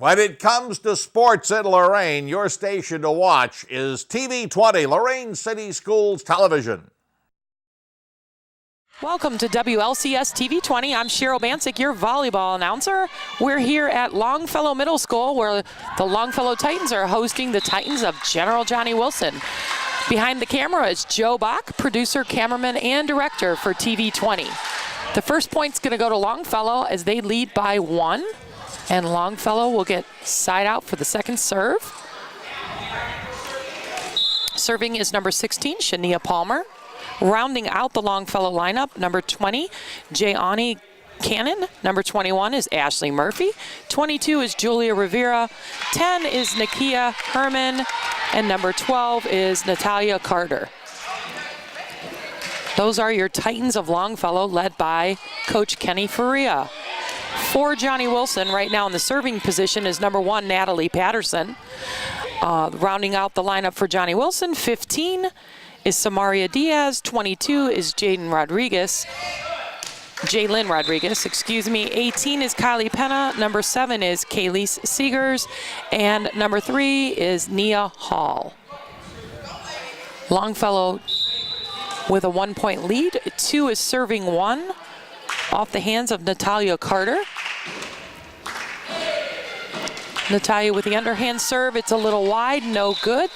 When it comes to sports in Lorain, your station to watch is TV 20, Lorain City Schools Television. Welcome to WLCS TV 20. I'm Cheryl Bancic, your volleyball announcer. We're here at Longfellow Middle School where the Longfellow Titans are hosting the Titans of General Johnnie Wilson. Behind the camera is Joe Bach, producer, cameraman, and director for TV 20. The first point's going to go to Longfellow as they lead by 1. And Longfellow will get side out for the second serve. Serving is number 16, Shania Palmer. Rounding out the Longfellow lineup, number 20, Jayani Cannon. Number 21 is Ashley Murphy. 22 is Julia Rivera. 10 is Nakia Herman. And number 12 is Natalia Carter. Those are your Titans of Longfellow, led by Coach Kenny Faria. For Johnnie Wilson, right now in the serving position is number 1, Natalie Patterson. Rounding out the lineup for Johnnie Wilson, 15 is Samaria Diaz, 22 is Jalen Rodriguez, 18 is Kylie Penna, number 7 is Kayleese Seegers, and number 3 is Nia Hall. Longfellow with a 1-point lead. 2 is serving 1 off the hands of Natalia Carter. Natalia with the underhand serve. It's a little wide, no good.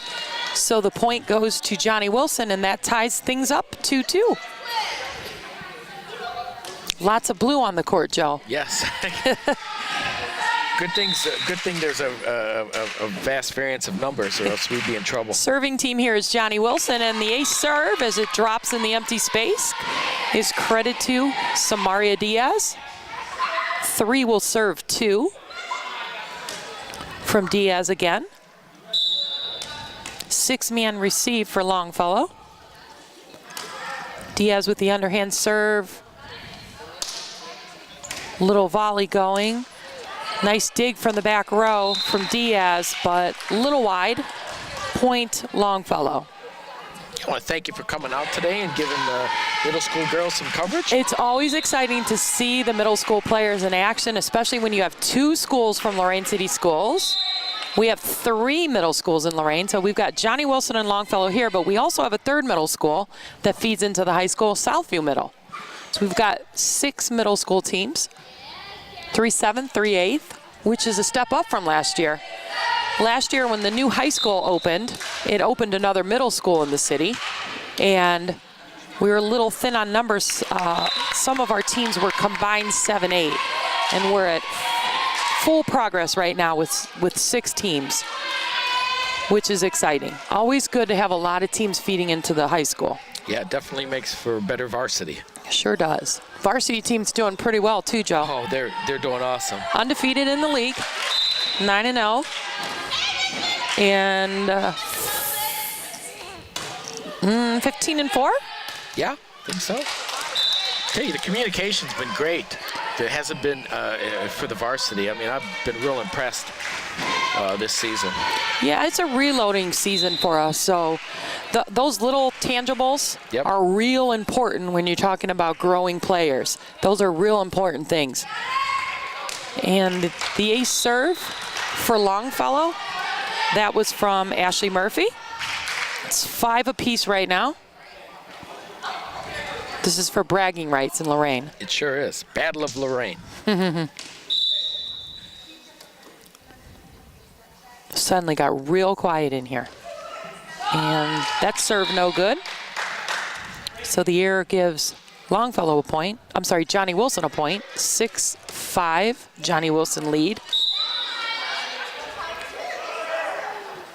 So the point goes to Johnnie Wilson, and that ties things up 2-2. Lots of blue on the court, Joe. Yes. Good thing there's a vast variance of numbers, or else we'd be in trouble. Serving team here is Johnnie Wilson, and the ace serve as it drops in the empty space is credit to Samaria Diaz. 3 will serve 2 from Diaz again. 6-man receive for Longfellow. Diaz with the underhand serve. Little volley going. Nice dig from the back row from Diaz, but a little wide. Point Longfellow. I want to thank you for coming out today and giving the middle school girls some coverage. It's always exciting to see the middle school players in action, especially when you have 2 schools from Lorain City Schools. We have 3 middle schools in Lorain, so we've got Johnnie Wilson and Longfellow here, but we also have a 3rd middle school that feeds into the high school, Southview Middle. So we've got 6 middle school teams, 3 7th, 3 8th, which is a step up from last year. Last year when the new high school opened, it opened another middle school in the city, and we were a little thin on numbers. Some of our teams were combined 7-8, and we're at full progress right now with 6 teams, which is exciting. Always good to have a lot of teams feeding into the high school. Yeah, it definitely makes for better varsity. Sure does. Varsity team's doing pretty well too, Joe. Oh, they're doing awesome. Undefeated in the league, 9-0, and 15-4. Yeah, I think so. Tell you, the communication's been great. It hasn't been for the varsity. I mean, I've been real impressed this season. Yeah, it's a reloading season for us. So those little tangibles are real important when you're talking about growing players. Those are real important things. And the ace serve for Longfellow, that was from Ashley Murphy. It's 5 apiece right now. This is for bragging rights in Lorain. It sure is. Battle of Lorain. Suddenly got real quiet in here. And that serve no good. So the error gives Longfellow a point. I'm sorry, Johnnie Wilson a point. 6-5, Johnnie Wilson lead.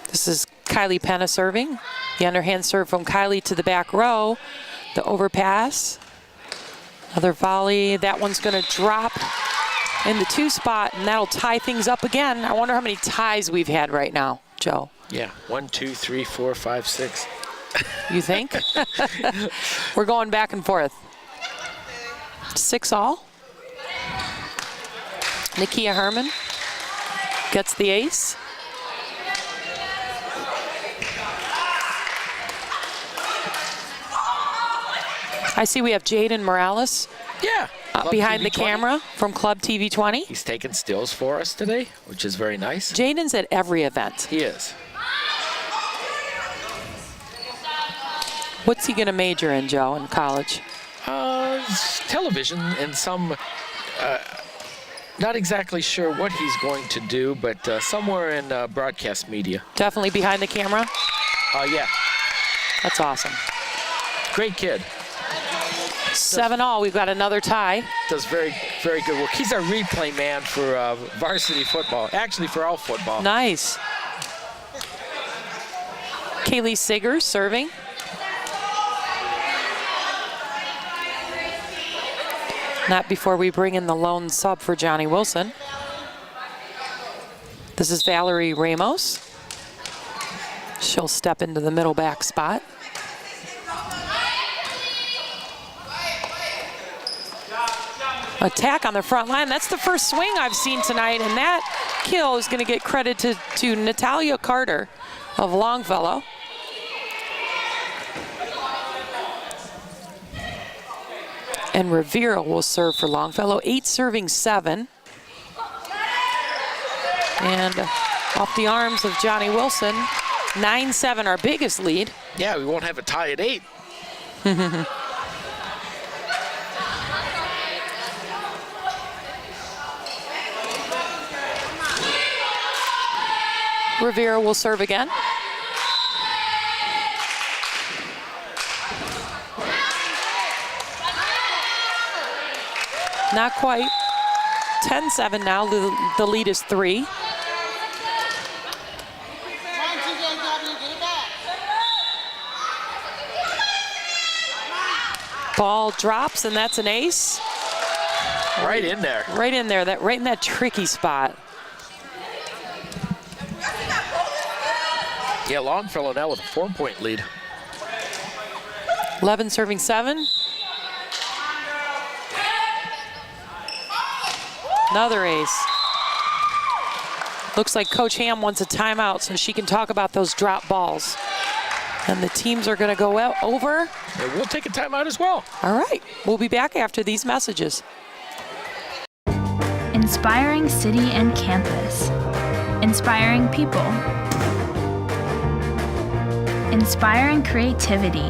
This is Kylie Penna serving. The underhand serve from Kylie to the back row. The overpass, another volley. That one's going to drop in the 2 spot, and that'll tie things up again. I wonder how many ties we've had right now, Joe. Yeah, 1, 2, 3, 4, 5, 6. You think? We're going back and forth. 6 all. Nakia Herman gets the ace. I see we have Jaden Morales Yeah. behind the TV 20. camera from Club TV 20. He's taking stills for us today, which is very nice. Jaden's at every event. He is. What's he going to major in, Joe, in college? Television and some, not exactly sure what he's going to do, but somewhere in broadcast media. Definitely behind the camera? Yeah. That's awesome. Great kid. 7-all, we've got another tie. Does very, very good work. He's our replay man for varsity football, actually for all football. Nice. Kaylee Siggers serving. Not before we bring in the lone sub for Johnnie Wilson. This is Valerie Ramos. She'll step into the middle back spot. Attack on the front line. That's the first swing I've seen tonight, and that kill is going to get credit to Natalia Carter of Longfellow. And Rivera will serve for Longfellow. 8 serving 7. And off the arms of Johnnie Wilson, 9-7, our biggest lead. Yeah, we won't have a tie at 8. Rivera will serve again. Not quite. 10-7 now, the lead is 3. Ball drops, and that's an ace. Right in there. Right in there, right in that tricky spot. Yeah, Longfellow now with a 4-point lead. 11 serving 7. Another ace. Looks like Coach Ham wants a timeout so she can talk about those drop balls. And the teams are going to go out over. And we'll take a timeout as well. All right. We'll be back after these messages. Inspiring city and campus. Inspiring people. Inspiring creativity.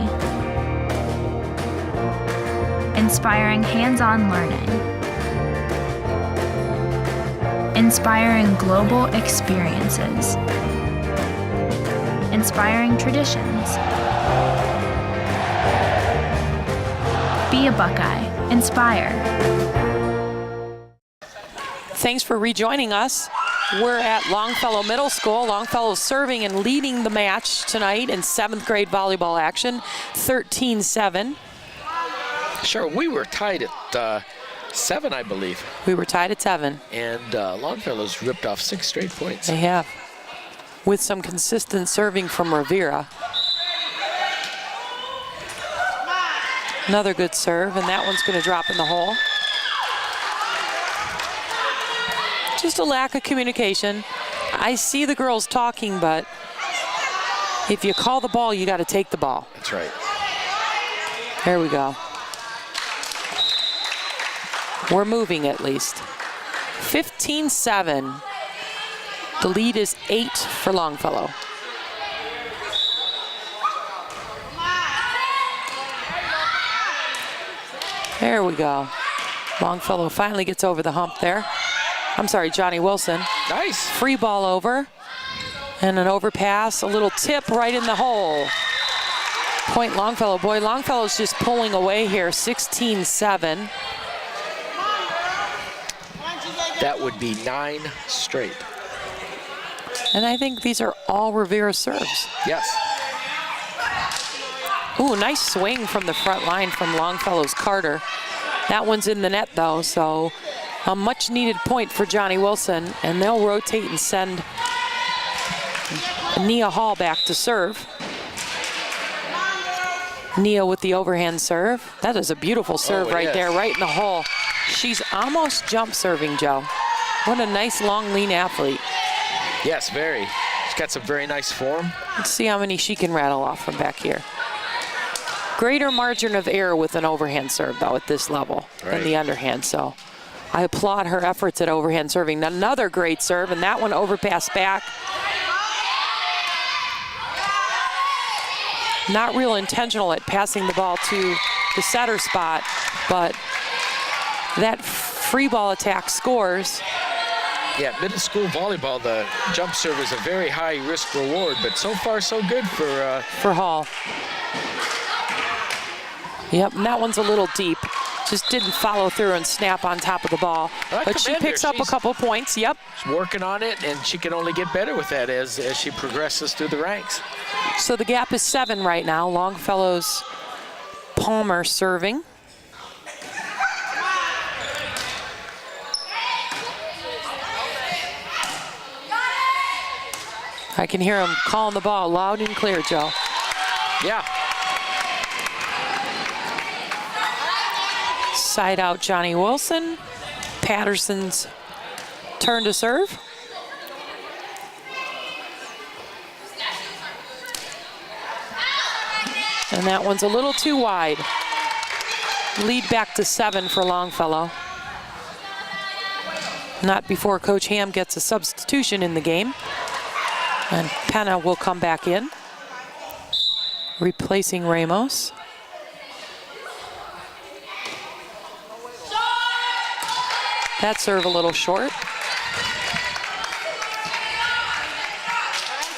Inspiring hands-on learning. Inspiring global experiences. Inspiring traditions. Be a Buckeye. Inspire. Thanks for rejoining us. We're at Longfellow Middle School. Longfellow serving and leading the match tonight in 7th grade volleyball action, 13-7. Sure, we were tied at 7, I believe. We were tied at 7. And Longfellow's ripped off 6 straight points. They have, with some consistent serving from Rivera. Another good serve, and that one's going to drop in the hole. Just a lack of communication. I see the girls talking, but if you call the ball, you got to take the ball. That's right. There we go. We're moving at least. 15-7. The lead is 8 for Longfellow. There we go. Longfellow finally gets over the hump there. I'm sorry, Johnnie Wilson. Nice. Free ball over. And an overpass, a little tip right in the hole. Point Longfellow. Boy, Longfellow's just pulling away here, 16-7. That would be 9 straight. And I think these are all Rivera serves. Yes. Ooh, nice swing from the front line from Longfellow's Carter. That one's in the net, though, so a much-needed point for Johnnie Wilson, and they'll rotate and send Nia Hall back to serve. Nia with the overhand serve. That is a beautiful serve right there, right in the hole. She's almost jump serving, Joe. What a nice, long, lean athlete. Yes, very. She's got some very nice form. Let's see how many she can rattle off from back here. greater margin of error with an overhand serve, though, at this level than the underhand. So I applaud her efforts at overhand serving. Another great serve, and that one overpass back. Not real intentional at passing the ball to the setter spot, but that free ball attack scores. Yeah, middle school volleyball, the jump serve is a very high risk reward, but so far so good for Hall. Yep, and that one's a little deep. Just didn't follow through and snap on top of the ball. But she picks up a couple points, yep. She's working on it, and she can only get better with that as she progresses through the ranks. So the gap is 7 right now. Longfellow's Palmer serving. I can hear him calling the ball loud and clear, Joe. Yeah. Side out Johnnie Wilson. Patterson's turn to serve. And that one's a little too wide. Lead back to 7 for Longfellow. Not before Coach Ham gets a substitution in the game. And Penna will come back in, replacing Ramos. That serve a little short.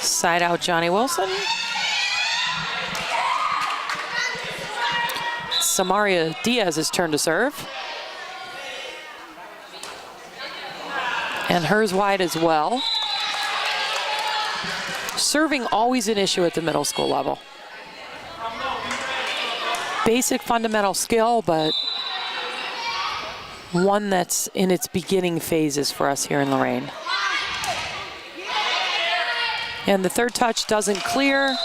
Side out Johnnie Wilson. Samaria Diaz's turn to serve. And hers wide as well. Serving always an issue at the middle school level. Basic fundamental skill, but one that's in its beginning phases for us here in Lorain. And the third touch doesn't clear.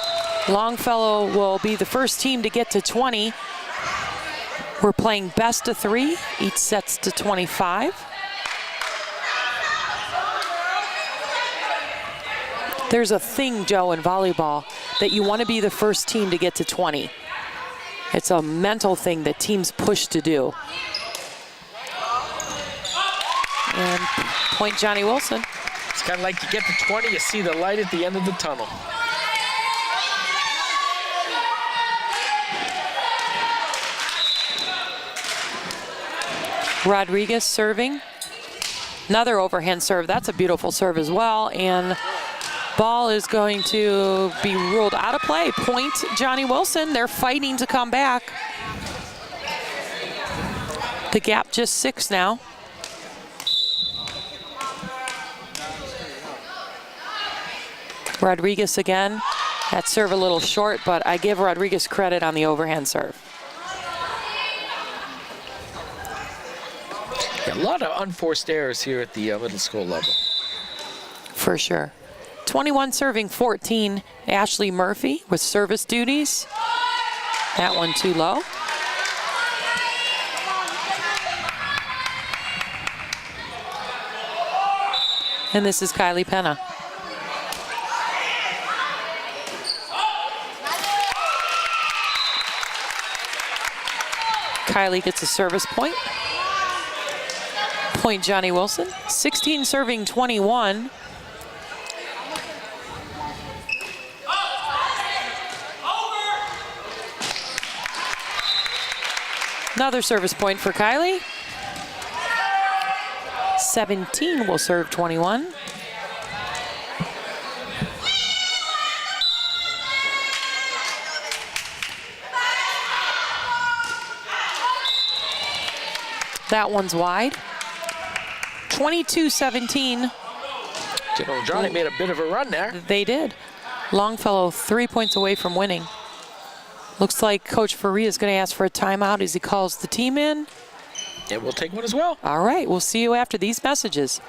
Longfellow will be the first team to get to 20. We're playing best of 3, each sets to 25. There's a thing, Joe, in volleyball that you want to be the first team to get to 20. It's a mental thing that teams push to do. And point Johnnie Wilson. It's kind of like you get to 20, you see the light at the end of the tunnel. Rodriguez serving. Another overhand serve. That's a beautiful serve as well. And ball is going to be ruled out of play. Point Johnnie Wilson. They're fighting to come back. The gap just 6 now. Rodriguez again. That serve a little short, but I give Rodriguez credit on the overhand serve. A lot of unforced errors here at the middle school level. For sure. 21 serving 14. Ashley Murphy with service duties. That one too low. And this is Kylie Penna. Kylie gets a service point. Point Johnnie Wilson. 16 serving 21. Another service point for Kylie. 17 will serve 21. That one's wide. 22-17. General Johnnie made a bit of a run there. They did. Longfellow 3 points away from winning. Looks like Coach Faria is going to ask for a timeout as he calls the team in. And we'll take one as well. All right, we'll see you after these messages.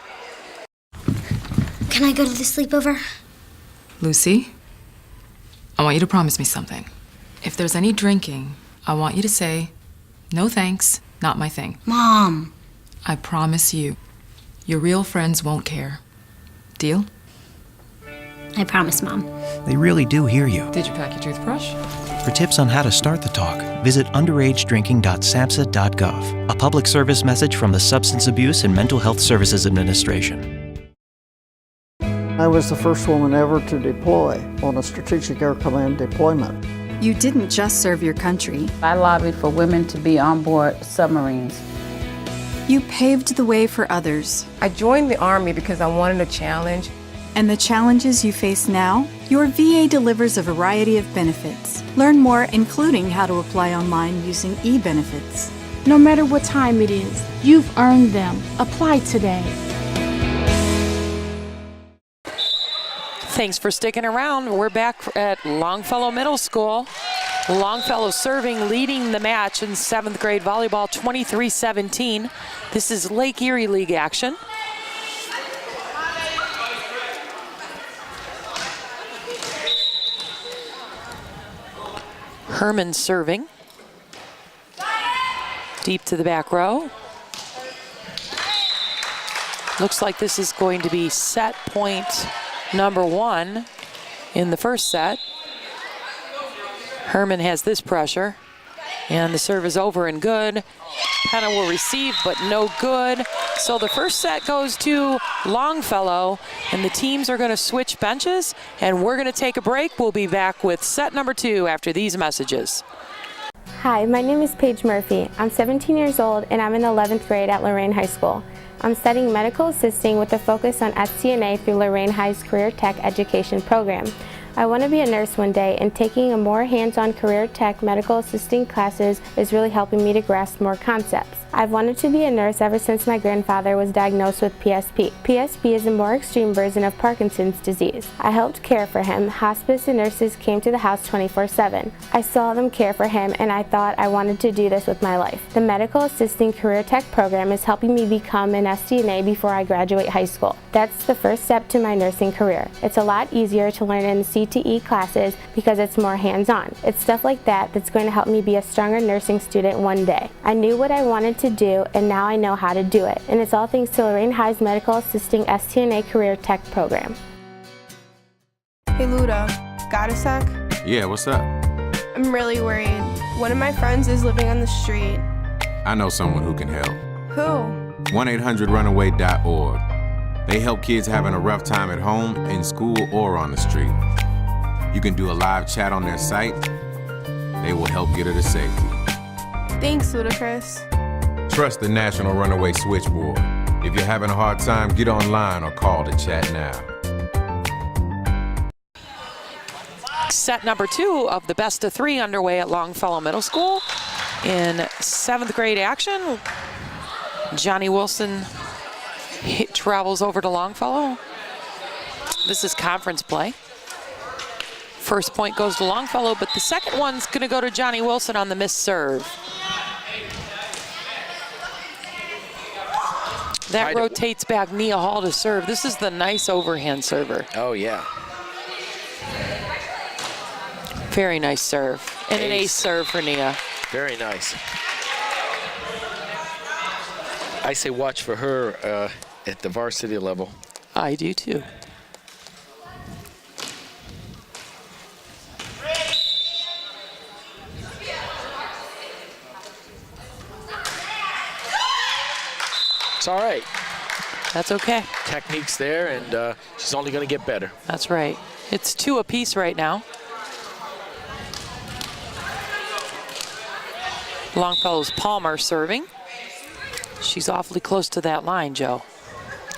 Can I go to the sleepover? Lucy, I want you to promise me something. If there's any drinking, I want you to say, no thanks, not my thing. Mom. I promise you, your real friends won't care. Deal? I promise, Mom. They really do hear you. Did you pack your toothbrush? For tips on how to start the talk, visit underagedrinking.samhsa.gov. A public service message from the Substance Abuse and Mental Health Services Administration. I was the first woman ever to deploy on a Strategic Air Command deployment. You didn't just serve your country. I lobbied for women to be on board submarines. You paved the way for others. I joined the Army because I wanted a challenge. And the challenges you face now? Your VA delivers a variety of benefits. Learn more, including how to apply online using e-benefits. No matter what time it is, you've earned them. Apply today. Thanks for sticking around. We're back at Longfellow Middle School. Longfellow serving, leading the match in 7th grade volleyball, 23-17. This is Lake Erie League action. Herman serving. Deep to the back row. Looks like this is going to be set point number 1 in the first set. Herman has this pressure, and the serve is over and good. Penna will receive, but no good. So the first set goes to Longfellow, and the teams are going to switch benches, and we're going to take a break. We'll be back with set number 2 after these messages. Hi, my name is Paige Murphy. I'm 17 years old, and I'm in 11th grade at Lorain High School. I'm studying medical assisting with a focus on STNA through Lorain High's Career Tech Education program. I want to be a nurse one day, and taking a more hands-on career tech medical assisting classes is really helping me to grasp more concepts. I've wanted to be a nurse ever since my grandfather was diagnosed with PSP. PSP is a more extreme version of Parkinson's disease. I helped care for him. Hospice and nurses came to the house 24/7. I saw them care for him, and I thought I wanted to do this with my life. The Medical Assisting Career Tech program is helping me become an STNA before I graduate high school. That's the first step to my nursing career. It's a lot easier to learn in CTE classes because it's more hands-on. It's stuff like that that's going to help me be a stronger nursing student one day. I knew what I wanted to do, and now I know how to do it. And it's all thanks to Lorain High's Medical Assisting STNA Career Tech program. Hey Luda, got a sec? Yeah, what's up? I'm really worried. One of my friends is living on the street. I know someone who can help. Who? 1-800-RUNAWAY.org. They help kids having a rough time at home, in school, or on the street. You can do a live chat on their site. They will help get her to safety. Thanks, Ludacris. Trust the National Runaway Switchboard. If you're having a hard time, get online or call to chat now. Set number 2 of the best of 3 underway at Longfellow Middle School. In 7th grade action, Johnnie Wilson travels over to Longfellow. This is conference play. First point goes to Longfellow, but the second one's going to go to Johnnie Wilson on the missed serve. That rotates back Nia Hall to serve. This is the nice overhand server. Oh, yeah. Very nice serve. And an ace serve for Nia. Very nice. I say watch for her at the varsity level. I do too. It's all right. That's okay. Technique's there, and she's only going to get better. That's right. It's 2 apiece right now. Longfellow's Palmer serving. She's awfully close to that line, Joe.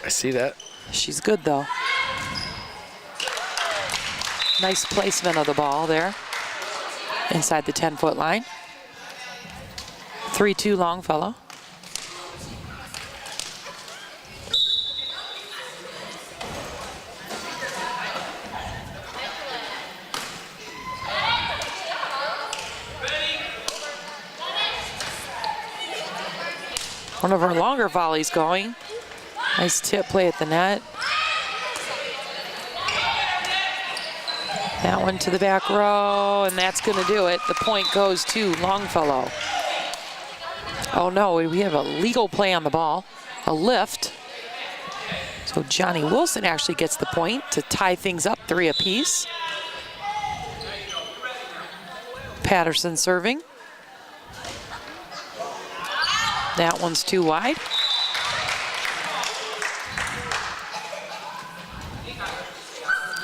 I see that. She's good, though. Nice placement of the ball there inside the 10-foot line. 3-2 Longfellow. One of our longer volleys going. Nice tip play at the net. That one to the back row, and that's going to do it. The point goes to Longfellow. Oh no, we have a legal play on the ball, a lift. So Johnnie Wilson actually gets the point to tie things up 3 apiece. Patterson serving. That one's too wide.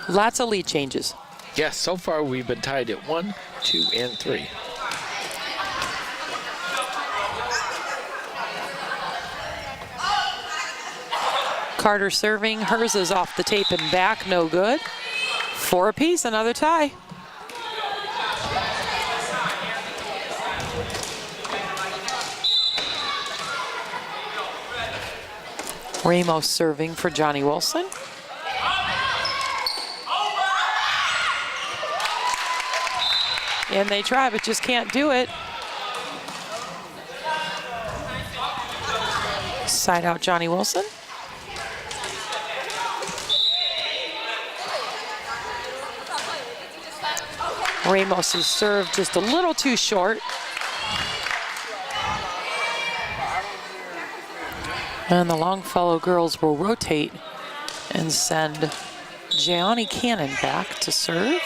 Lots of lead changes. Yes, so far we've been tied at 1, 2, and 3. Carter serving. Hers is off the tape and back, no good. 4 apiece, another tie. Ramos serving for Johnnie Wilson. And they try, but just can't do it. Side out Johnnie Wilson. Ramos' serve just a little too short. And the Longfellow girls will rotate and send Gianni Cannon back to serve.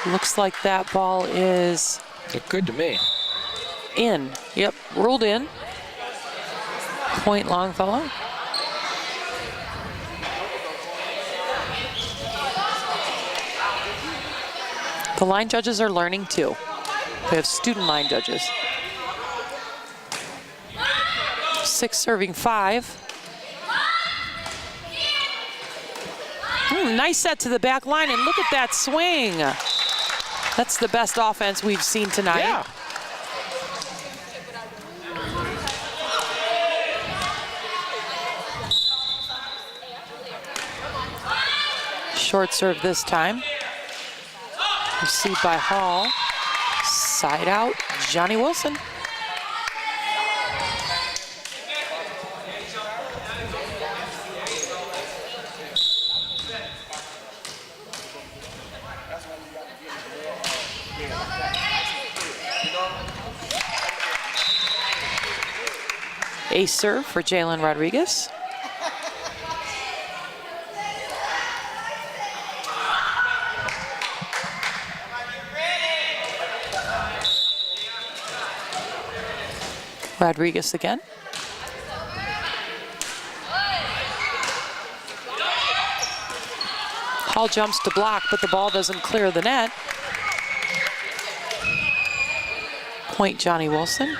Looks like that ball is... Looked good to me. In. Yep, ruled in. Point Longfellow. The line judges are learning too. We have student line judges. 6 serving 5. Nice set to the back line, and look at that swing. That's the best offense we've seen tonight. Yeah. Short serve this time. Received by Hall. Side out, Johnnie Wilson. Ace serve for Jalen Rodriguez. Rodriguez again. Hall jumps to block, but the ball doesn't clear the net. Point Johnnie Wilson.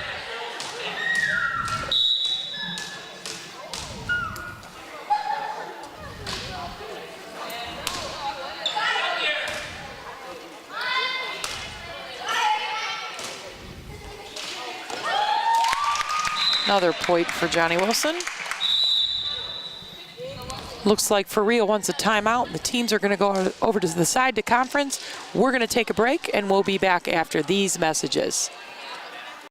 Another point for Johnnie Wilson. Looks like Faria wants a timeout. The teams are going to go over to the side to conference. We're going to take a break, and we'll be back after these messages.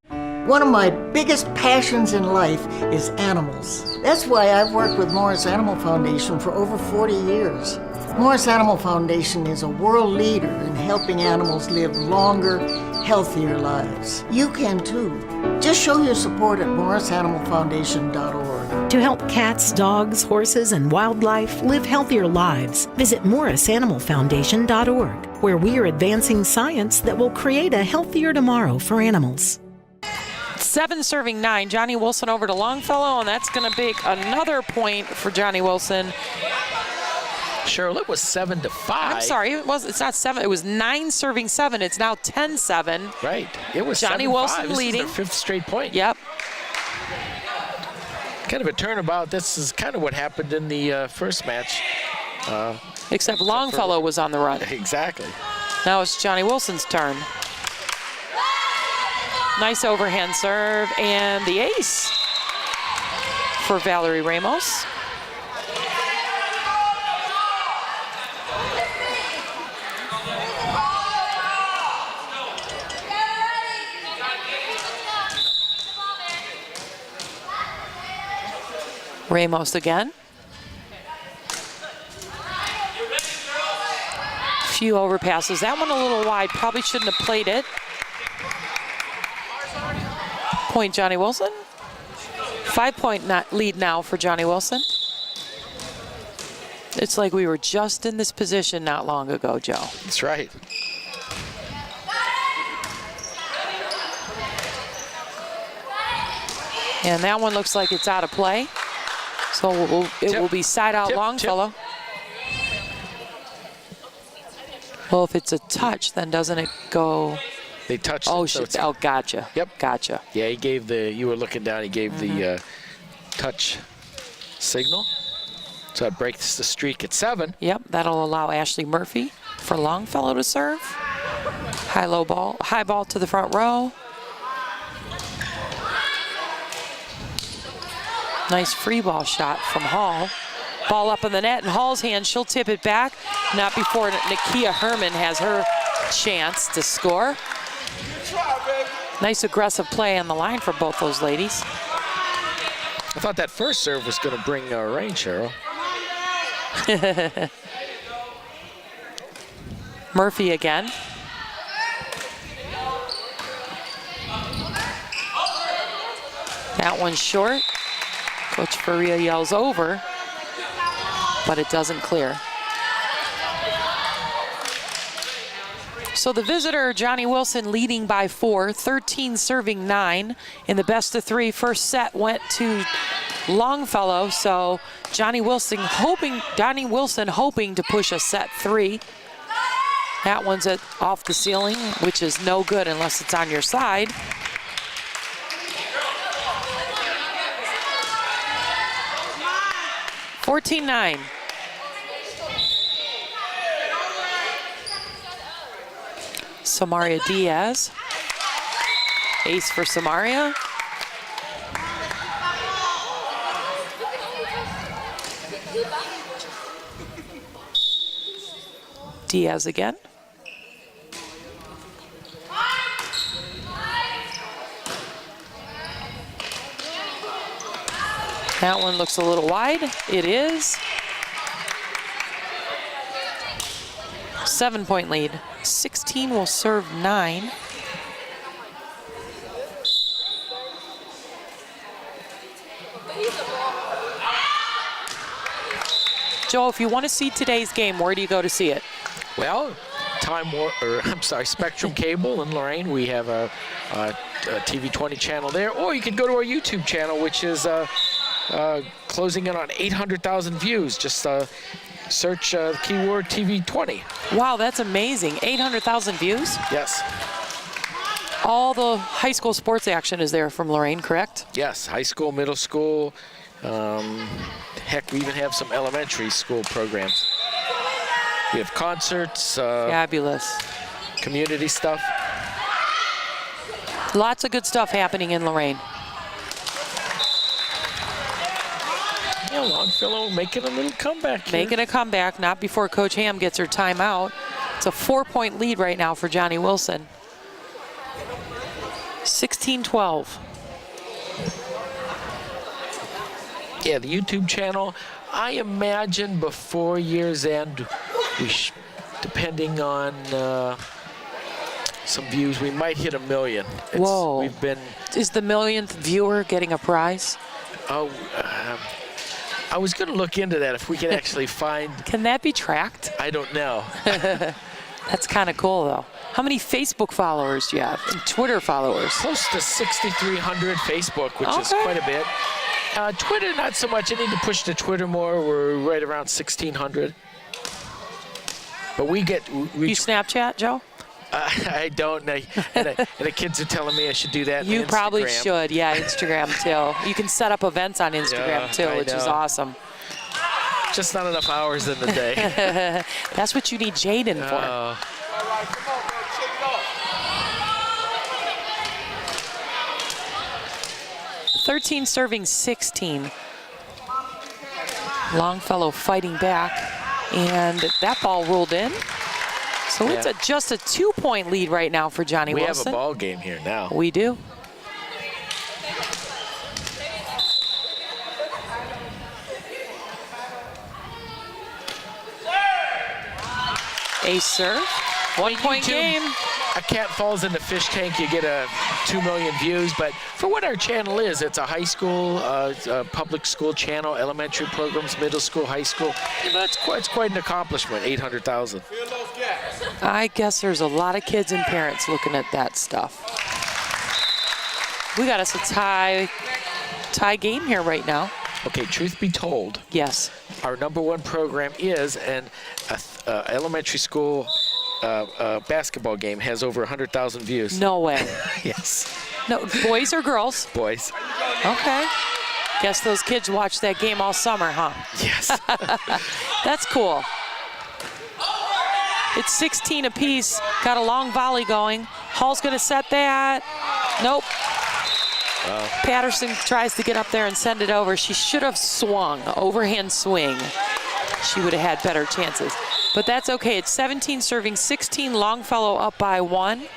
One of my biggest passions in life is animals. That's why I've worked with Morris Animal Foundation for over 40 years. Morris Animal Foundation is a world leader in helping animals live longer, healthier lives. You can too. Just show your support at morrisanimalfoundation.org. To help cats, dogs, horses, and wildlife live healthier lives, visit morrisanimalfoundation.org, where we are advancing science that will create a healthier tomorrow for animals. 7 serving 9. Johnnie Wilson over to Longfellow, and that's going to be another point for Johnnie Wilson. Cheryl, it was 7-5. I'm sorry, it's not 7. It was 9 serving 7. It's now 10-7. Right. It was Johnnie Wilson leading. This is their 5th straight point. Yep. Kind of a turnabout. This is kind of what happened in the first match. Except Longfellow was on the run. Exactly. Now it's Johnnie Wilson's turn. Nice overhand serve, and the ace for Valerie Ramos. Ramos again. Few overpasses. That one a little wide. Probably shouldn't have played it. Point Johnnie Wilson. 5-point lead now for Johnnie Wilson. It's like we were just in this position not long ago, Joe. That's right. And that one looks like it's out of play. So it will be side out Longfellow. Well, if it's a touch, then doesn't it go? They touched oh, it. So oh, gotcha. Yep. Gotcha. Yeah, he gave the, you were looking down, he gave the touch signal. So it breaks the streak at 7. Yep, that'll allow Ashley Murphy for Longfellow to serve. High ball to the front row. Nice free ball shot from Hall. Ball up in the net in Hall's hand. She'll tip it back. Not before Nakia Herman has her chance to score. Nice aggressive play on the line for both those ladies. I thought that first serve was going to bring rain, Cheryl. Murphy again. That one's short. Coach Faria yells over, but it doesn't clear. So the visitor, Johnnie Wilson, leading by 4, 13 serving 9. In the best of 3, first set went to Longfellow, so Johnnie Wilson hoping to push a set 3. That one's off the ceiling, which is no good unless it's on your side. (14-9). Samaria Diaz. Ace for Samaria. Diaz again. That one looks a little wide. It is. 7-point lead. 16 will serve 9. Joe, if you want to see today's game, where do you go to see it? Well, Spectrum Cable in Lorain. We have a TV 20 channel there, or you can go to our YouTube channel, which is closing in on 800,000 views. Just search keyword TV 20. Wow, that's amazing. 800,000 views? Yes. All the high school sports action is there from Lorain, correct? Yes, high school, middle school. Heck, we even have some elementary school programs. We have concerts. Fabulous. Community stuff. Lots of good stuff happening in Lorain. Yeah, Longfellow making a little comeback here. Making a comeback, not before Coach Ham gets her timeout. It's a 4-point lead right now for Johnnie Wilson. 16-12. Yeah, the YouTube channel, I imagine before year's end, depending on some views, we might hit 1 million. Whoa. We've been. Is the 1,000th viewer getting a prize? Oh, I was going to look into that if we could actually find. Can that be tracked? I don't know. That's kind of cool, though. How many Facebook followers do you have and Twitter followers? Close to 6,300 Facebook, which is quite a bit. Twitter, not so much. I need to push to Twitter more. We're right around 1,600. But we get. You Snapchat, Joe? I don't. And the kids are telling me I should do that. You probably should. Yeah, Instagram too. You can set up events on Instagram too, which is awesome. Just not enough hours in the day. That's what you need Jaden for. 13 serving 16. Longfellow fighting back, and that ball ruled in. So it's just a 2-point lead right now for Johnnie Wilson. We have a ball game here now. We do. Ace serve. 1-point game. a cat falls in the fish tank, you get 2 million views. But for what our channel is, it's a high school, public school channel, elementary programs, middle school, high school. You know, it's quite an accomplishment, 800,000. I guess there's a lot of kids and parents looking at that stuff. We got us a tie game here right now. Okay, truth be told, yes, our #1 program is an elementary school basketball game, has over 100,000 views. No way. Yes. No, boys or girls? Boys. Okay. Guess those kids watch that game all summer, huh? Yes. That's cool. It's 16 apiece. Got a long volley going. Hall's going to set that. Nope. Patterson tries to get up there and send it over. She should have swung, overhand swing. She would have had better chances. But that's okay. It's 17 serving, 16 Longfellow up by 1.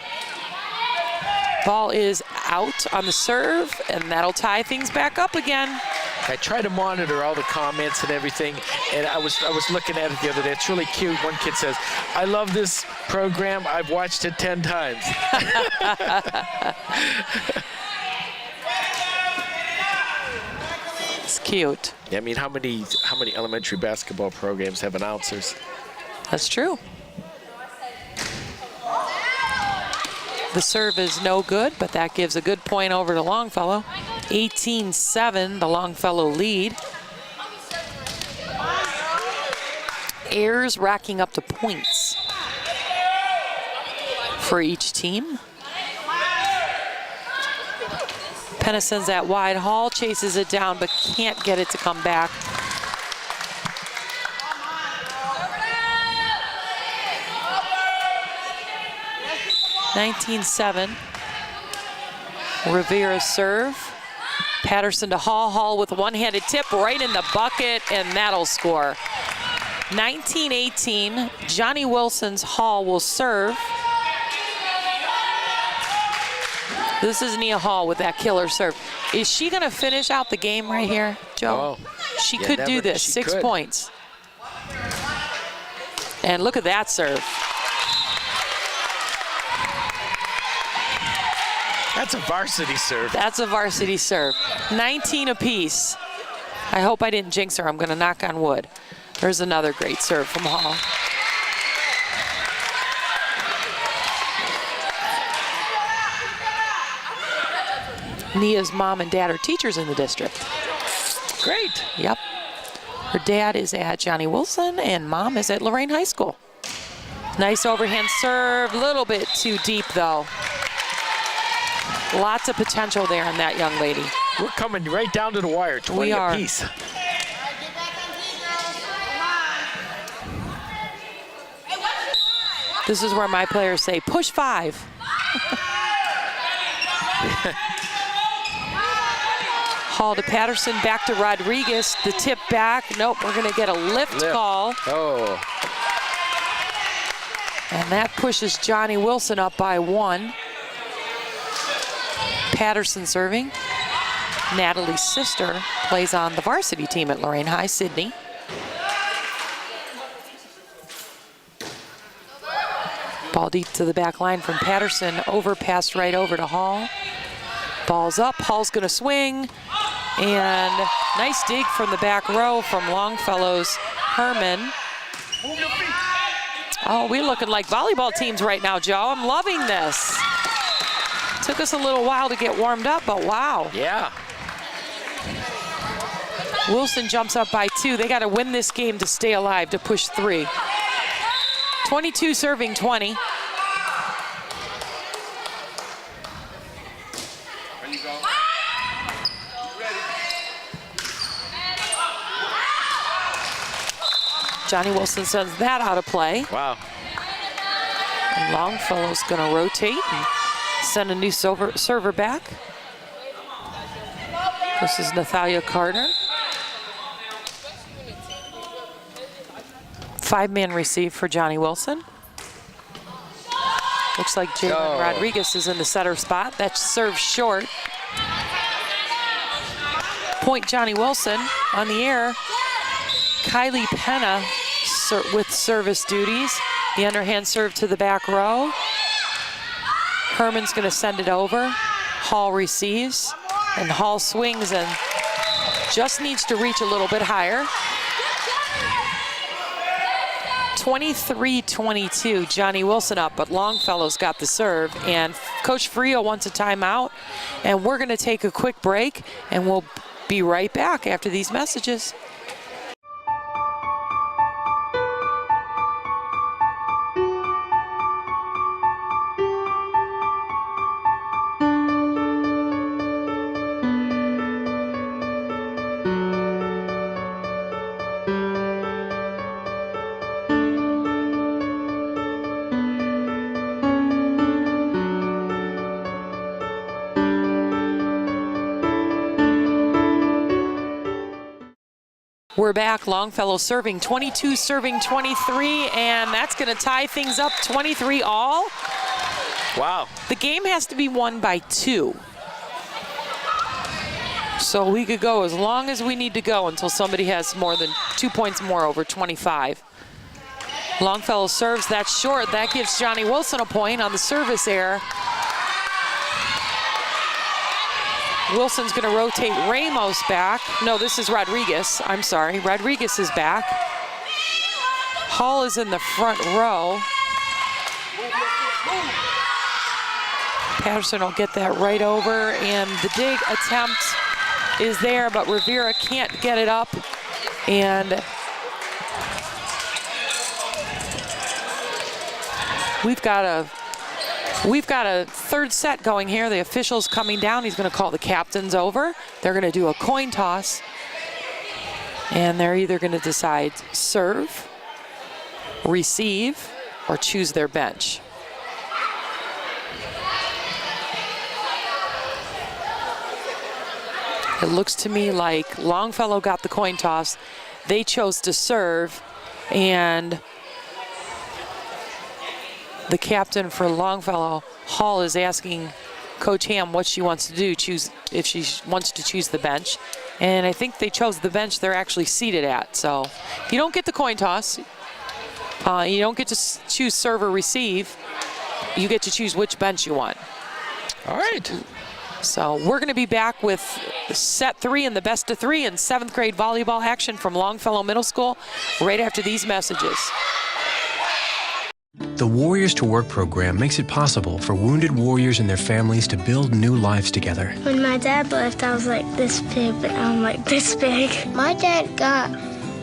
Ball is out on the serve, and that'll tie things back up again. I try to monitor all the comments and everything, and I was looking at it the other day. It's really cute. One kid says, "I love this program. I've watched it 10 times." It's cute. Yeah, I mean, how many elementary basketball programs have announcers? That's true. The serve is no good, but that gives a good point over to Longfellow. 18-7, the Longfellow lead. Errors racking up to points for each team. Penna sends that wide. Hall chases it down, but can't get it to come back. (19-7). Rivera's serve. Patterson to Hall. Hall with a one-handed tip right in the bucket, and that'll score. 19-18. Johnnie Wilson's Hall will serve. This is Nia Hall with that killer serve. Is she going to finish out the game right here, Joe? Oh, she could do this. 6 points. And look at that serve. That's a varsity serve. That's a varsity serve. 19 apiece. I hope I didn't jinx her. I'm going to knock on wood. There's another great serve from Hall. Nia's mom and dad are teachers in the district. Great. Yep. Her dad is at Johnnie Wilson and mom is at Lorain High School. Nice overhand serve. Little bit too deep though. Lots of potential there in that young lady. We're coming right down to the wire, 20 apiece. This is where my players say, push 5. Hall to Patterson, back to Rodriguez. The tip back. Nope, we're going to get a lift call. Oh. And that pushes Johnnie Wilson up by 1. Patterson serving. Natalie's sister plays on the varsity team at Lorain High, Sydney. Ball deep to the back line from Patterson. Overpassed right over to Hall. Ball's up. Hall's going to swing. And nice dig from the back row from Longfellow's Herman. Oh, we're looking like volleyball teams right now, Joe. I'm loving this. Took us a little while to get warmed up, but wow. Yeah. Wilson jumps up by 2. They got to win this game to stay alive, to push 3. 22 serving 20. Johnnie Wilson sends that out of play. Wow. And Longfellow's going to rotate and send a new server back. This is Nathalia Carter. 5-man receive for Johnnie Wilson. Looks like Jalen Rodriguez is in the setter spot. That serves short. Point Johnnie Wilson on the air. Kylie Penna with service duties. The underhand serve to the back row. Herman's going to send it over. Hall receives, and Hall swings and just needs to reach a little bit higher. 23-22, Johnnie Wilson up, but Longfellow's got the serve, and Coach Frio wants a timeout, and we're going to take a quick break, and we'll be right back after these messages. We're back. Longfellow serving 22, serving 23, and that's going to tie things up 23 all. Wow. The game has to be won by 2. So we could go as long as we need to go until somebody has more than 2 points more over 25. Longfellow serves that short. That gives Johnnie Wilson a point on the service error. Wilson's going to rotate Ramos back. No, this is Rodriguez. I'm sorry. Rodriguez is back. Hall is in the front row. Patterson will get that right over, and the dig attempt is there, but Rivera can't get it up. And we've got a third set going here. The official's coming down. He's going to call the captains over. They're going to do a coin toss. And they're either going to decide serve, receive, or choose their bench. It looks to me like Longfellow got the coin toss. They chose to serve, and the captain for Longfellow, Hall, is asking Coach Ham what she wants to do, if she wants to choose the bench. And I think they chose the bench they're actually seated at. So you don't get the coin toss. You don't get to choose serve or receive. You get to choose which bench you want. All right. So we're going to be back with set 3 and the best of 3 in 7th grade volleyball action from Longfellow Middle School right after these messages. The Warriors to Work program makes it possible for wounded warriors and their families to build new lives together. When my dad left, I was like this big, but now I'm like this big. My dad got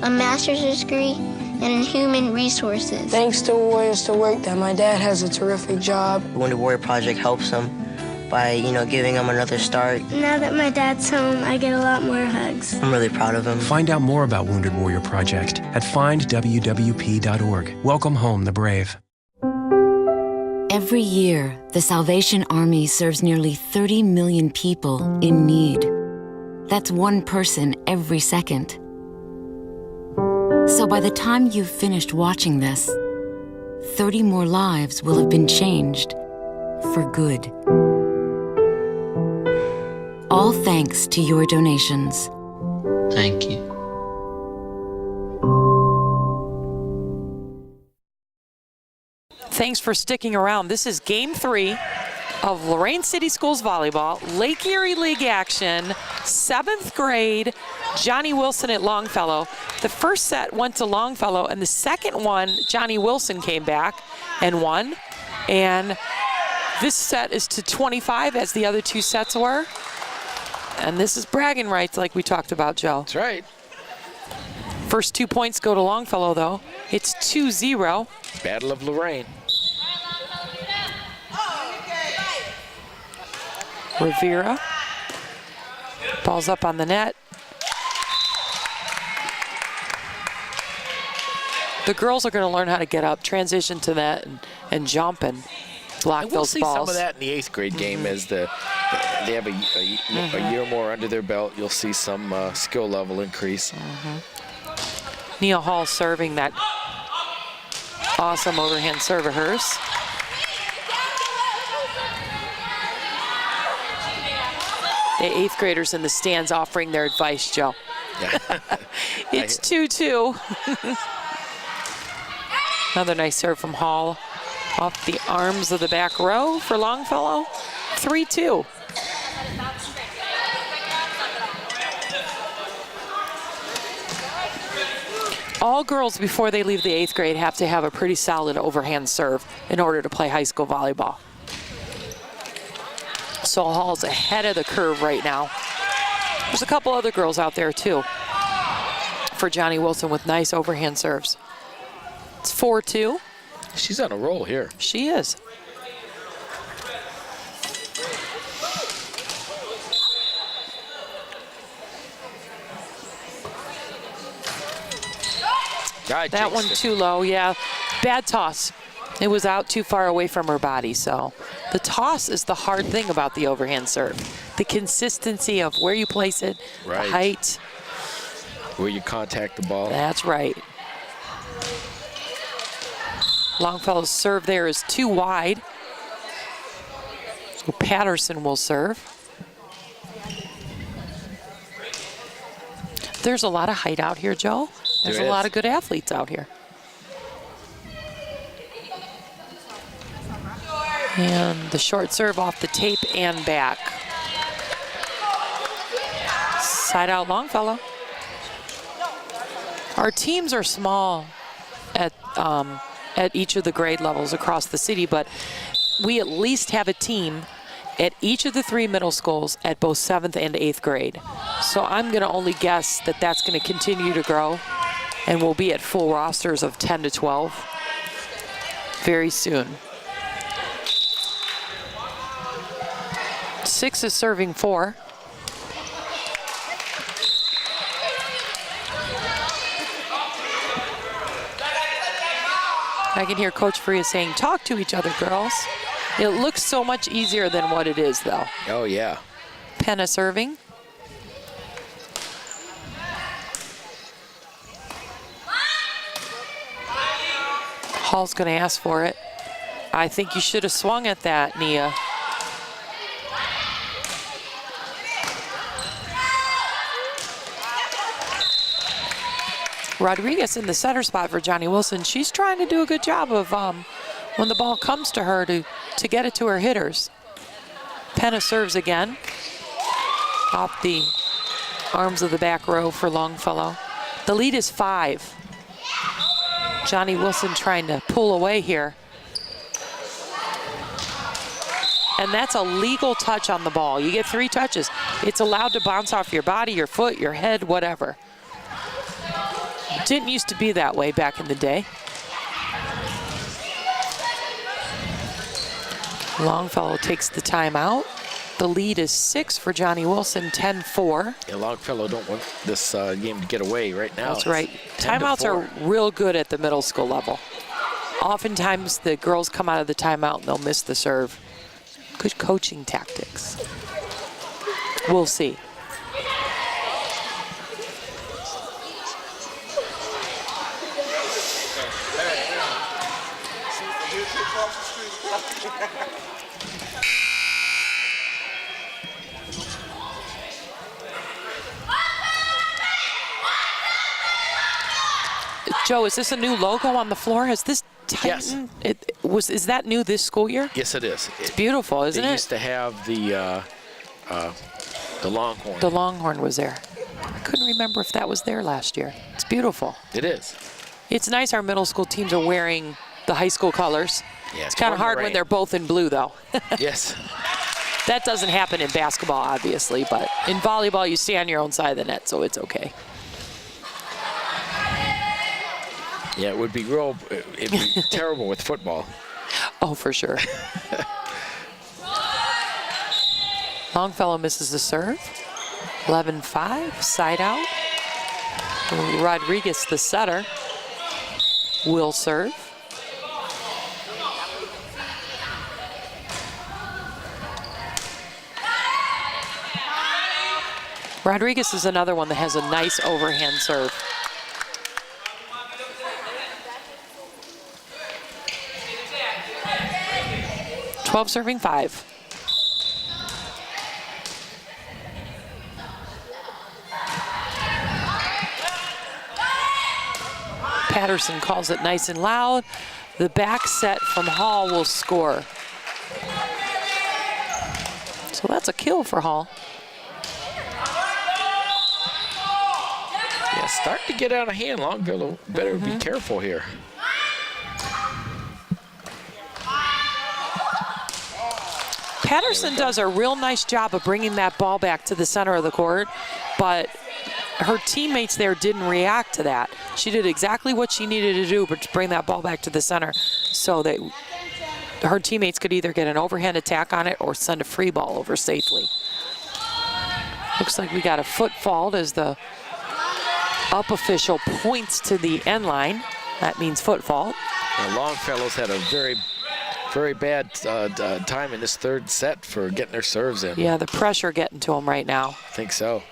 a master's degree in human resources. Thanks to Warriors to Work that my dad has a terrific job. The Wounded Warrior Project helps him by, giving him another start. Now that my dad's home, I get a lot more hugs. I'm really proud of him. Find out more about Wounded Warrior Project at findwwp.org. Welcome home the brave. Every year, the Salvation Army serves nearly 30 million people in need. That's one person every second. So by the time you've finished watching this, 30 more lives will have been changed for good. All thanks to your donations. Thank you. Thanks for sticking around. This is game 3 of Lorain City Schools volleyball, Lake Erie League action, 7th grade, Johnnie Wilson at Longfellow. The first set went to Longfellow, and the second one, Johnnie Wilson came back and won. And this set is to 25, as the other 2 sets were. And this is bragging rights, like we talked about, Joe. That's right. First 2 points go to Longfellow, though. It's 2-0. Battle of Lorain. Rivera. Ball's up on the net. The girls are going to learn how to get up, transition to that, and jump and block and we'll those see balls. some of that in the 8th grade game as they have a year more under their belt. You'll see some skill level increase. Neil Hall serving that awesome overhand serve of hers. The 8th graders in the stands offering their advice, Joe. It's 2-2. Another nice serve from Hall. Off the arms of the back row for Longfellow. 3-2. All girls before they leave the 8th grade have to have a pretty solid overhand serve in order to play high school volleyball. So Hall's ahead of the curve right now. There's a couple other girls out there too for Johnnie Wilson with nice overhand serves. It's 4-2. She's on a roll here. She is. That one too low, yeah. Bad toss. It was out too far away from her body, so. The toss is the hard thing about the overhand serve. The consistency of where you place it, the height. Where you contact the ball. That's right. Longfellow's serve there is too wide. So Patterson will serve. There's a lot of height out here, Joe. There's a lot of good athletes out here. And the short serve off the tape and back. Side out Longfellow. Our teams are small at each of the grade levels across the city, but we at least have a team at each of the 3 middle schools at both 7th and 8th grade. So I'm going to only guess that that's going to continue to grow, and we'll be at full rosters of 10 to 12 very soon. 6 is serving 4. I can hear Coach Faria saying, talk to each other, girls. It looks so much easier than what it is, though. Oh, yeah. Penna serving. Hall's going to ask for it. I think you should have swung at that, Nia. Rodriguez in the center spot for Johnnie Wilson. She's trying to do a good job of when the ball comes to her to get it to her hitters. Penna serves again. Off the arms of the back row for Longfellow. The lead is 5. Johnnie Wilson trying to pull away here. And that's a legal touch on the ball. You get 3 touches. It's allowed to bounce off your body, your foot, your head, whatever. Didn't used to be that way back in the day. Longfellow takes the timeout. The lead is 6 for Johnnie Wilson, 10-4. Yeah, Longfellow don't want this game to get away right now. That's right. Timeouts are real good at the middle school level. Oftentimes the girls come out of the timeout and they'll miss the serve. Good coaching tactics. We'll see. Joe, is this a new logo on the floor? Has this tightened? Yes. Is that new this school year? Yes, it is. It's beautiful, isn't it? They used to have the Longhorn. The Longhorn was there. I couldn't remember if that was there last year. It's beautiful. It is. It's nice our middle school teams are wearing the high school colors. Yeah, it's kind of hard when they're both in blue, though. Yes. That doesn't happen in basketball, obviously, but in volleyball, you stay on your own side of the net, so it's okay. Yeah, it would be it'd be terrible with football. Oh, for sure. Longfellow misses the serve. 11-5, side out. Rodriguez, the setter, will serve. Rodriguez is another one that has a nice overhand serve. Twelve serving 5. Patterson calls it nice and loud. the back set from Hall will score. So that's a kill for Hall. Yeah, start to get out of hand. Longfellow better be careful here. Patterson does a real nice job of bringing that ball back to the center of the court, but her teammates there didn't react to that. She did exactly what she needed to do, but to bring that ball back to the center so that her teammates could either get an overhand attack on it or send a free ball over safely. Looks like we got a foot fault as the up official points to the end line. That means foot fault. Longfellow's had a very bad time in this third set for getting their serves in. Yeah, the pressure getting to them right now. I think so.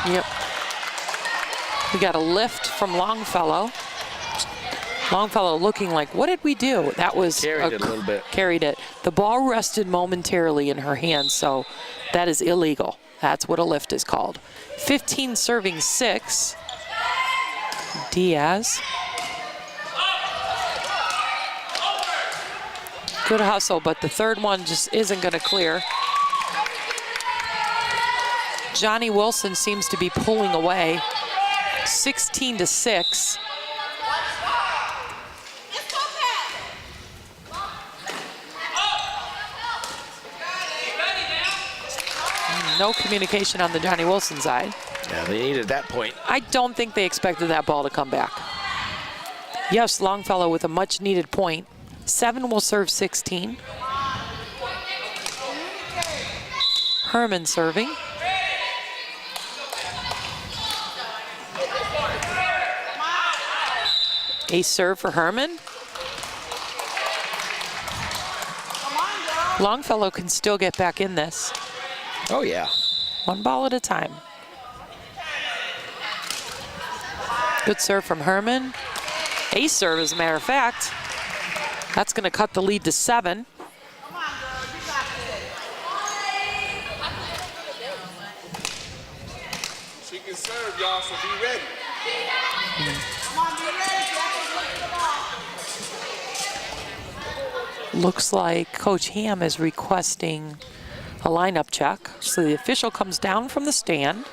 Yep. We got a lift from Longfellow. Longfellow looking like, what did we do? That was carried it a little bit. Carried it. The ball rested momentarily in her hands, so that is illegal. That's what a lift is called. 15 serving 6. Diaz. Good hustle, but the third one just isn't going to clear. Johnnie Wilson seems to be pulling away. 16-6. No communication on the Johnnie Wilson side. Yeah, they needed that point. I don't think they expected that ball to come back. Yes, Longfellow with a much needed point. 7 will serve 16. Herman serving. Ace serve for Herman. Longfellow can still get back in this. Oh, yeah. One ball at a time. Good serve from Herman. Ace serve, as a matter of fact. That's going to cut the lead to 7. She can serve, y'all, so be ready. Looks like Coach Ham is requesting a lineup check. So the official comes down from the stand.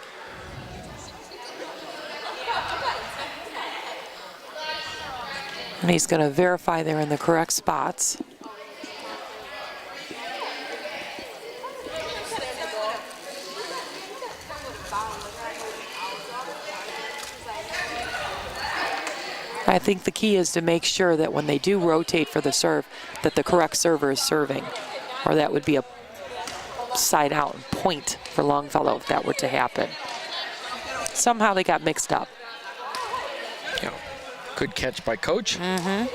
And he's going to verify they're in the correct spots. I think the key is to make sure that when they do rotate for the serve, that the correct server is serving, or that would be a side out and point for Longfellow if that were to happen. Somehow they got mixed up. Yeah. Good catch by Coach. Mm-hmm.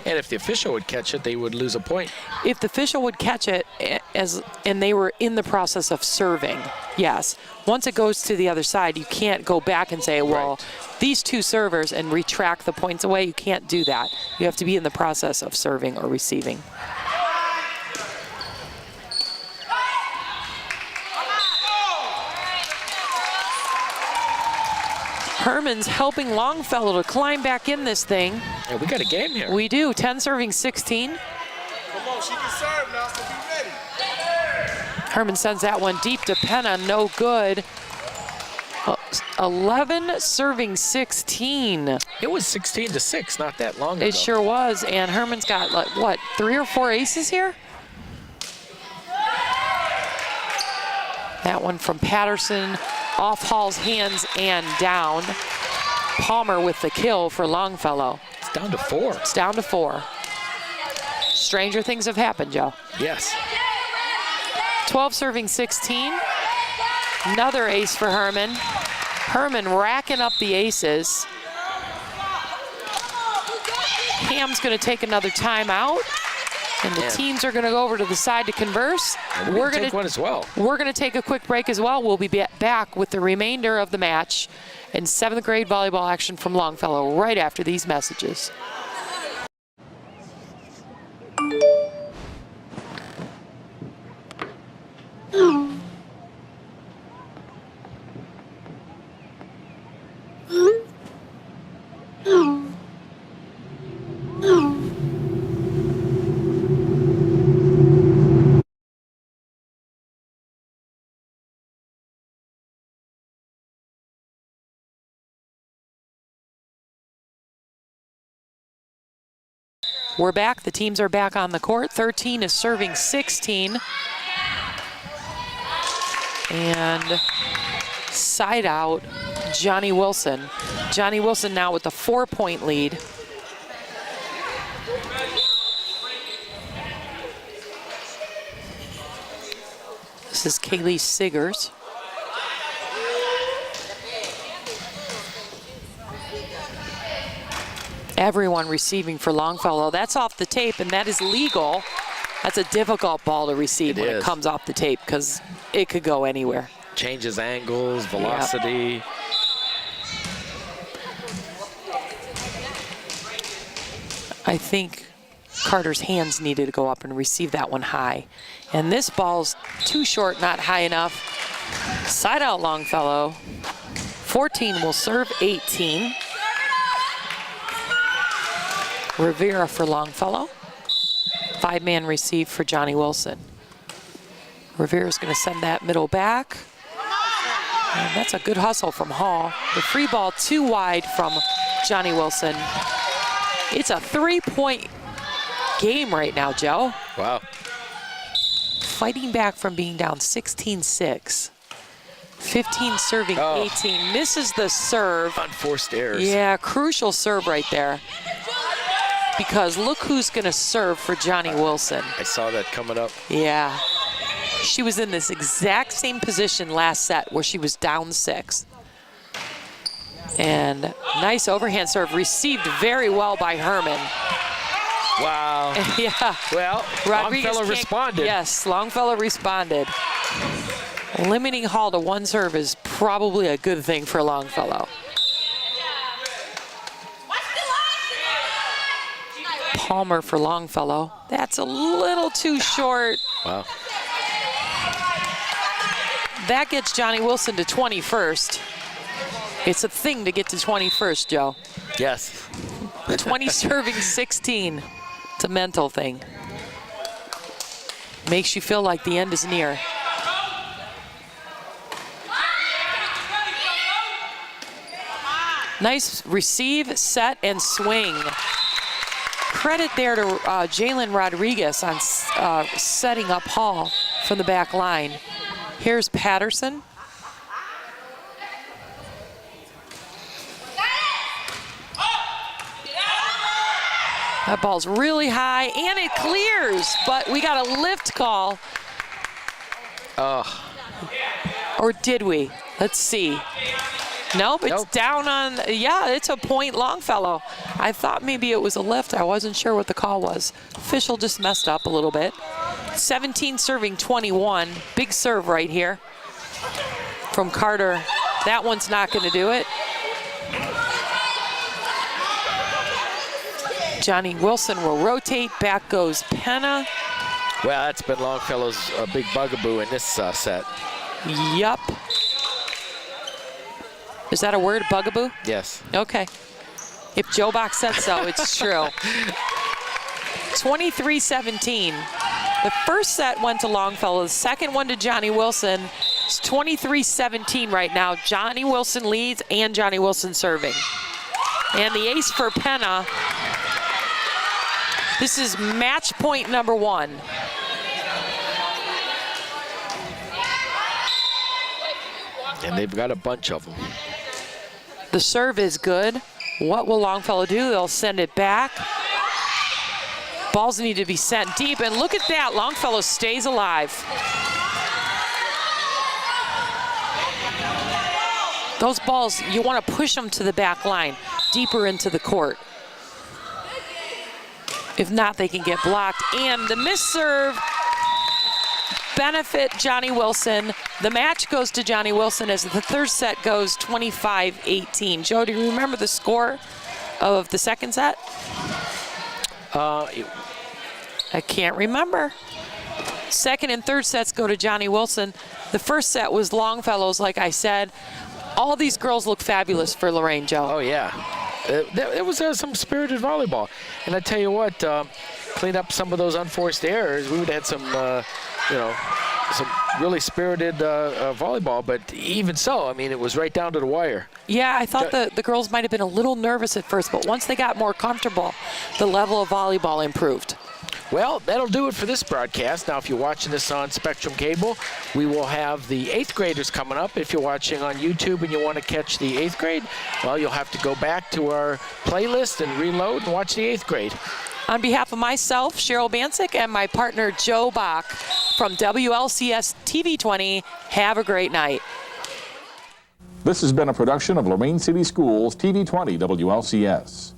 And if the official would catch it, they would lose a point. If the official would catch it and they were in the process of serving, yes. Once it goes to the other side, you can't go back and say, well, these two servers and retract the points away. You can't do that. You have to be in the process of serving or receiving. Herman's helping Longfellow to climb back in this thing. Yeah, we got a game here. We do. 10 serving 16. Come on, she can serve now, so be ready. Herman sends that one deep to Penna, no good. 11 serving 16. It was 16-6, not that long ago. It sure was, and Herman's got, like, what, 3 or 4 aces here? That one from Patterson, off Hall's hands and down. Palmer with the kill for Longfellow. It's down to 4. It's down to 4. Stranger things have happened, Joe. Yes. 12 serving 16. Another ace for Herman. Herman racking up the aces. Ham's going to take another timeout. And the teams are going to go over to the side to converse. We're going to take one as well. We're going to take a quick break as well. We'll be back with the remainder of the match and 7th grade volleyball action from Longfellow right after these messages. We're back. The teams are back on the court. 13 is serving 16. And side out, Johnnie Wilson. Johnnie Wilson now with a 4-point lead. This is Kaylee Siggers. Everyone receiving for Longfellow. That's off the tape, and that is legal. That's a difficult ball to receive when it comes off the tape because it could go anywhere. Changes angles, velocity. Yep. I think Carter's hands needed to go up and receive that one high. And this ball's too short, not high enough. Side out Longfellow. 14 will serve 18. Rivera for Longfellow. 5-man receive for Johnnie Wilson. Rivera's going to send that middle back. And that's a good hustle from Hall. The free ball too wide from Johnnie Wilson. It's a 3-point game right now, Joe. Wow. Fighting back from being down 16-6. 15 serving 18. Misses the serve. Unforced errors. Yeah, crucial serve right there. Because look who's going to serve for Johnnie Wilson. I saw that coming up. Yeah. She was in this exact same position last set where she was down 6. And nice overhand serve, received very well by Herman. Wow. Yeah. Well, Longfellow responded. Yes, Longfellow responded. Limiting Hall to 1 serve is probably a good thing for Longfellow. Palmer for Longfellow. That's a little too short. Wow. That gets Johnnie Wilson to 21st. It's a thing to get to 21st, Joe. Yes. 20 serving 16. It's a mental thing. Makes you feel like the end is near. Nice receive, set, and swing. Credit there to Jalen Rodriguez on setting up Hall from the back line. Here's Patterson. That ball's really high, and it clears, but we got a lift call. Or did we? Let's see. Nope, it's down on, yeah, it's a point Longfellow. I thought maybe it was a lift. I wasn't sure what the call was. Official just messed up a little bit. 17 serving 21. Big serve right here from Carter. That one's not going to do it. Johnnie Wilson will rotate. Back goes Penna. Well, that's been Longfellow's big bugaboo in this set. Yup. Is that a word, bugaboo? Yes. Okay. If Joe Box said so, it's true. 23-17. The first set went to Longfellow. The second one to Johnnie Wilson. It's 23-17 right now. Johnnie Wilson leads and Johnnie Wilson serving. And the ace for Penna. This is match point number 1. And they've got a bunch of them. The serve is good. What will Longfellow do? They'll send it back. Balls need to be sent deep, and look at that. Longfellow stays alive. Those balls, you want to push them to the back line, deeper into the court. If not, they can get blocked. And the missed serve benefit Johnnie Wilson. The match goes to Johnnie Wilson as the third set goes 25-18. Joe, do you remember the score of the second set? I can't remember. Second and third sets go to Johnnie Wilson. The first set was Longfellow's, like I said. All these girls look fabulous for Lorain, Joe. Oh, yeah. It was some spirited volleyball. And I tell you what, clean up some of those unforced errors, we would have had some, some really spirited volleyball, but even so, I mean, it was right down to the wire. Yeah, I thought the girls might have been a little nervous at first, but once they got more comfortable, the level of volleyball improved. Well, that'll do it for this broadcast. Now, if you're watching this on Spectrum Cable, we will have the 8th graders coming up. If you're watching on YouTube and you want to catch the 8th grade, well, you'll have to go back to our playlist and reload and watch the 8th grade. On behalf of myself, Cheryl Bancic, and my partner, Joe Bach from WLCS TV 20, have a great night. This has been a production of Lorain City Schools TV 20 WLCS.